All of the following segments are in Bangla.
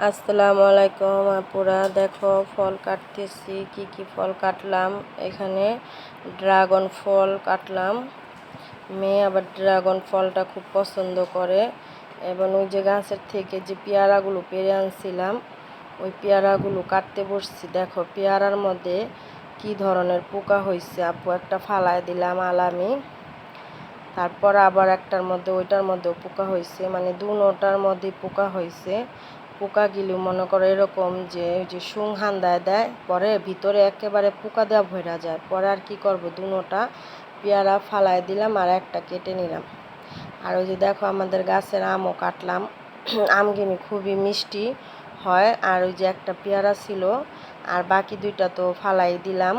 আসসালামু আলাইকুম আপুরা, দেখো ফল কাটতেছি। কি কি ফল কাটলাম? এখানে ড্রাগন ফল কাটলাম। মেয়ে আবার ড্রাগন ফলটা খুব পছন্দ করে। এবং ওই যে গাছের থেকে যে পেয়ারাগুলো পেরে আনছিলাম, ওই পেয়ারাগুলো কাটতে বসছি। দেখো পেয়ারার মধ্যে কি ধরনের পোকা হয়েছে। আপু একটা ফালায় দিলাম আলামি, তারপর আবার একটার মধ্যে ওইটার মধ্যেও পোকা হয়েছে, মানে দুটার মধ্যেই পোকা হয়েছে। পোকাগুলো মনে করো এরকম যে ওই যে শুং হান্দায় দেয়, পরে ভিতরে একেবারে পোকা দেওয়া ভরা যায়। পরে আর কি করব, দুটা পেয়ারা ফালায় দিলাম আর একটা কেটে নিলাম। আর ওই যে দেখো আমাদের গাছের আমও কাটলাম। আমগুলো খুবই মিষ্টি হয়। আর ওই যে একটা পেয়ারা ছিল, আর বাকি দুইটা তো ফালাই দিলাম।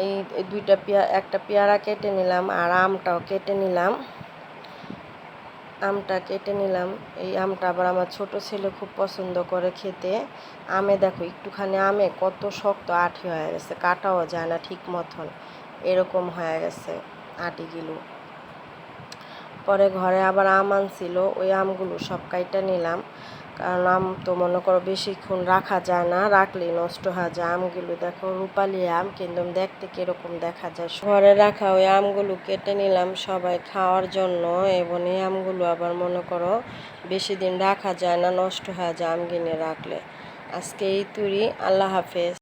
এই একটা পেয়ারা কেটে নিলাম আর আমটাও কেটে নিলাম। এই আমটা আবার আমার ছোট ছেলে খুব পছন্দ করে খেতে। আমে দেখো একটুখানি আমে কত শক্ত আঠি হয়ে গেছে, কাটাও যায় না ঠিক মতন, এরকম হয়ে গেছে আটিগুলো। পরে ঘরে আবার আম আনছিল, ওই আমগুলো সব কাইটা নিলাম। কারণ আম তো মনে করো বেশিক্ষণ রাখা যায় না, রাখলেই নষ্ট হয়ে যায়। আমগুলো দেখো রূপালি আম, কিন্তু দেখতে কীরকম দেখা যায়। ঘরে রাখা ওই আমগুলো কেটে নিলাম সবাই খাওয়ার জন্য। এবং এই আমগুলো আবার মনে করো বেশি দিন রাখা যায় না, নষ্ট হয়ে যায় আম কিনে রাখলে। আজকে এই তুরি, আল্লাহ হাফেজ।